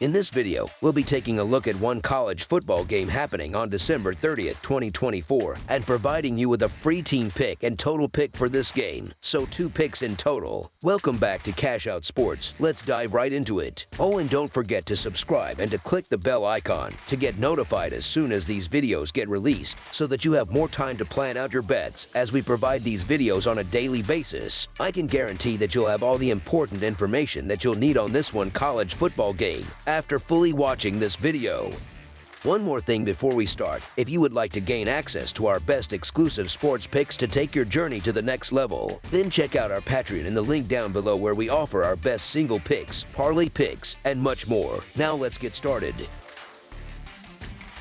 In this video, we'll be taking a look at one college football game happening on December 30th, 2024, and providing you with a free team pick and total pick for this game, so 2 picks in total. Welcome back to Cash Out Sports. Let's dive right into it. Oh, and don't forget to subscribe and to click the bell icon to get notified as soon as these videos get released, so that you have more time to plan out your bets as we provide these videos on a daily basis. I can guarantee that you'll have all the important information that you'll need on this one college football game after fully watching this video. One more thing before we start, if you would like to gain access to our best exclusive sports picks to take your journey to the next level, then check out our Patreon in the link down below where we offer our best single picks, parlay picks, and much more. Now let's get started.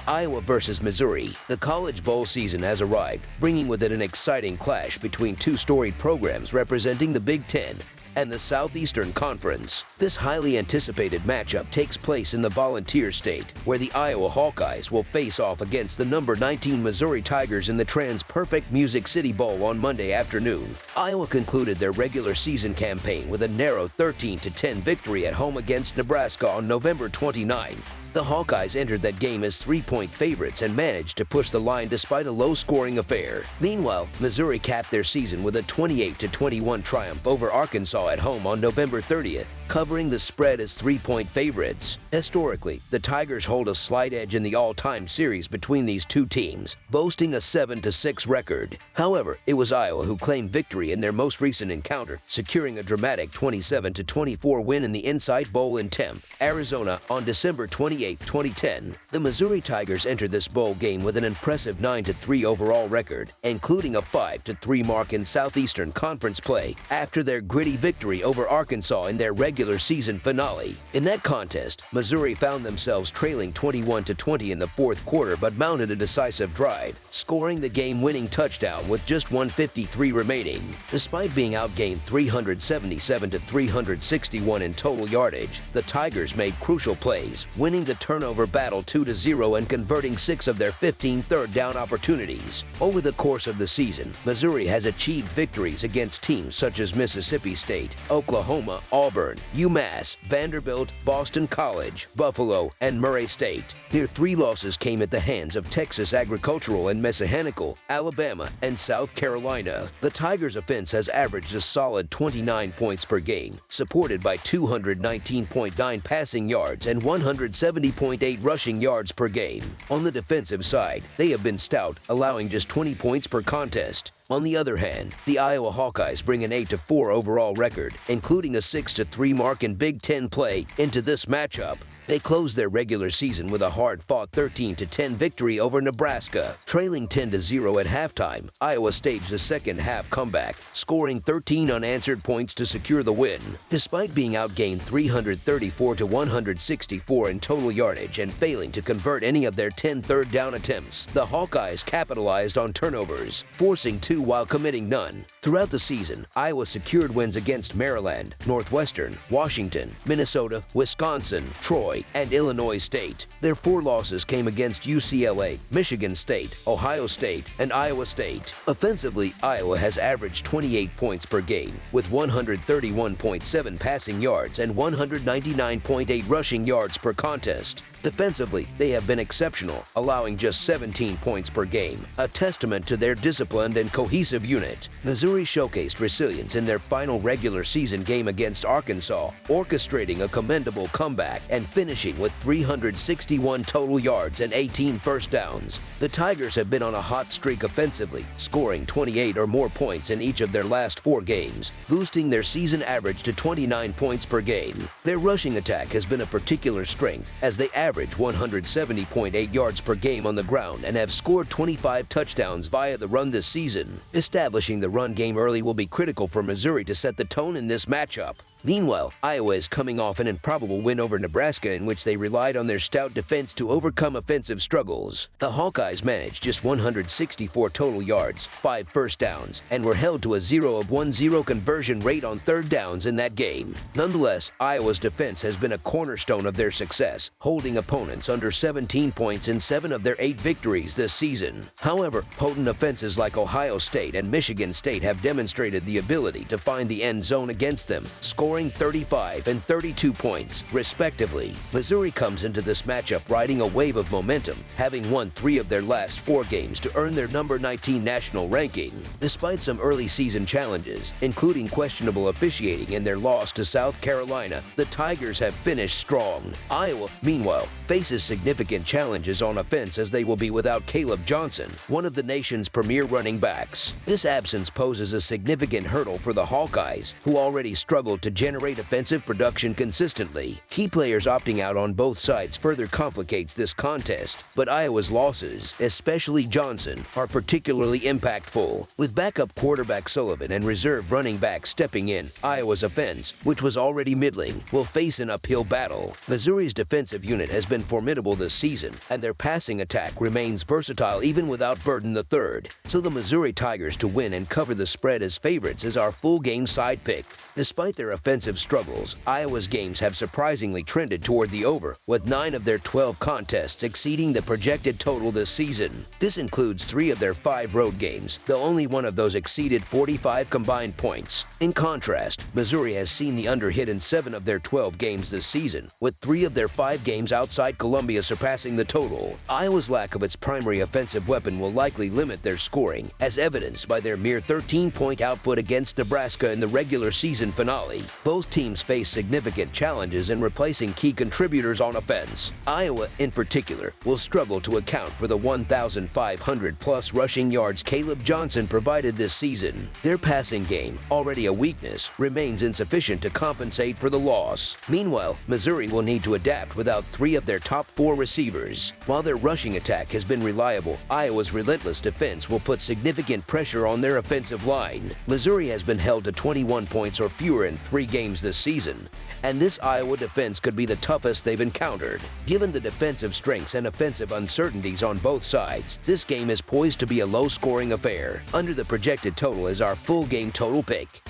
Iowa versus Missouri. The College Bowl season has arrived, bringing with it an exciting clash between two storied programs representing the Big Ten and the Southeastern Conference. This highly anticipated matchup takes place in the Volunteer State, where the Iowa Hawkeyes will face off against the number 19 Missouri Tigers in the Trans-Perfect Music City Bowl on Monday afternoon. Iowa concluded their regular season campaign with a narrow 13-10 victory at home against Nebraska on November 29. The Hawkeyes entered that game as 3-point favorites and managed to push the line despite a low-scoring affair. Meanwhile, Missouri capped their season with a 28-21 triumph over Arkansas at home on November 30th, covering the spread as 3-point favorites. Historically, the Tigers hold a slight edge in the all-time series between these two teams, boasting a 7-6 record. However, it was Iowa who claimed victory in their most recent encounter, securing a dramatic 27-24 win in the Insight Bowl in Tempe, Arizona on December 28, 2010. The Missouri Tigers entered this bowl game with an impressive 9-3 overall record, including a 5-3 mark in Southeastern Conference play after their gritty victory over Arkansas in their regular season finale. In that contest, Missouri found themselves trailing 21-20 in the fourth quarter but mounted a decisive drive, scoring the game-winning touchdown with just 1:53 remaining. Despite being outgained 377-361 in total yardage, the Tigers made crucial plays, winning the turnover battle 2-0 and converting 6 of their 15 third-down opportunities. Over the course of the season, Missouri has achieved victories against teams such as Mississippi State, Oklahoma, Auburn, UMass, Vanderbilt, Boston College, Buffalo, and Murray State. Their 3 losses came at the hands of Texas Agricultural and Messianical, Alabama, and South Carolina. The Tigers' offense has averaged a solid 29 points per game, supported by 219.9 passing yards and 170.8 rushing yards per game. On the defensive side, they have been stout, allowing just 20 points per contest. On the other hand, the Iowa Hawkeyes bring an 8-4 overall record, including a 6-3 mark in Big Ten play, into this matchup. They closed their regular season with a hard-fought 13-10 victory over Nebraska. Trailing 10-0 at halftime, Iowa staged a second-half comeback, scoring 13 unanswered points to secure the win. Despite being outgained 334-164 in total yardage and failing to convert any of their 10 third-down attempts, the Hawkeyes capitalized on turnovers, forcing 2 while committing none. Throughout the season, Iowa secured wins against Maryland, Northwestern, Washington, Minnesota, Wisconsin, Troy, and Illinois State. Their 4 losses came against UCLA, Michigan State, Ohio State, and Iowa State. Offensively, Iowa has averaged 28 points per game, with 131.7 passing yards and 199.8 rushing yards per contest. Defensively, they have been exceptional, allowing just 17 points per game, a testament to their disciplined and cohesive unit. Missouri showcased resilience in their final regular season game against Arkansas, orchestrating a commendable comeback and finishing with 361 total yards and 18 first downs. The Tigers have been on a hot streak offensively, scoring 28 or more points in each of their last 4 games, boosting their season average to 29 points per game. Their rushing attack has been a particular strength, as they average 170.8 yards per game on the ground and have scored 25 touchdowns via the run this season. Establishing the run game early will be critical for Missouri to set the tone in this matchup. Meanwhile, Iowa is coming off an improbable win over Nebraska in which they relied on their stout defense to overcome offensive struggles. The Hawkeyes managed just 164 total yards, 5 first downs, and were held to a 0 of 1-0 conversion rate on third downs in that game. Nonetheless, Iowa's defense has been a cornerstone of their success, holding opponents under 17 points in 7 of their 8 victories this season. However, potent offenses like Ohio State and Michigan State have demonstrated the ability to find the end zone against them, scoring scoring 35 and 32 points, respectively. Missouri comes into this matchup riding a wave of momentum, having won 3 of their last 4 games to earn their number 19 national ranking. Despite some early season challenges, including questionable officiating in their loss to South Carolina, the Tigers have finished strong. Iowa, meanwhile, faces significant challenges on offense as they will be without Caleb Johnson, one of the nation's premier running backs. This absence poses a significant hurdle for the Hawkeyes, who already struggled to generate offensive production consistently. Key players opting out on both sides further complicates this contest, but Iowa's losses, especially Johnson, are particularly impactful. With backup quarterback Sullivan and reserve running back stepping in, Iowa's offense, which was already middling, will face an uphill battle. Missouri's defensive unit has been formidable this season, and their passing attack remains versatile even without Burton III. So the Missouri Tigers to win and cover the spread as favorites is our full game side pick. Despite their offensive struggles, Iowa's games have surprisingly trended toward the over, with 9 of their 12 contests exceeding the projected total this season. This includes 3 of their 5 road games, though only one of those exceeded 45 combined points. In contrast, Missouri has seen the under hit in 7 of their 12 games this season, with 3 of their 5 games outside Columbia surpassing the total. Iowa's lack of its primary offensive weapon will likely limit their scoring, as evidenced by their mere 13-point output against Nebraska in the regular season finale. Both teams face significant challenges in replacing key contributors on offense. Iowa, in particular, will struggle to account for the 1,500-plus rushing yards Caleb Johnson provided this season. Their passing game, already a weakness, remains insufficient to compensate for the loss. Meanwhile, Missouri will need to adapt without 3 of their top 4 receivers. While their rushing attack has been reliable, Iowa's relentless defense will put significant pressure on their offensive line. Missouri has been held to 21 points or fewer in 3 games this season, and this Iowa defense could be the toughest they've encountered. Given the defensive strengths and offensive uncertainties on both sides, this game is poised to be a low-scoring affair. Under the projected total is our full game total pick.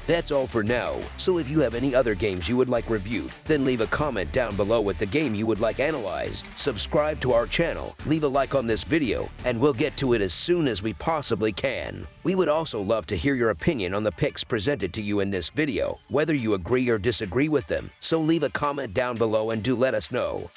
That's all for now, so if you have any other games you would like reviewed, then leave a comment down below with the game you would like analyzed. Subscribe to our channel, leave a like on this video, and we'll get to it as soon as we possibly can. We would also love to hear your opinion on the picks presented to you in this video, whether you agree or disagree with them, so leave a comment down below and do let us know.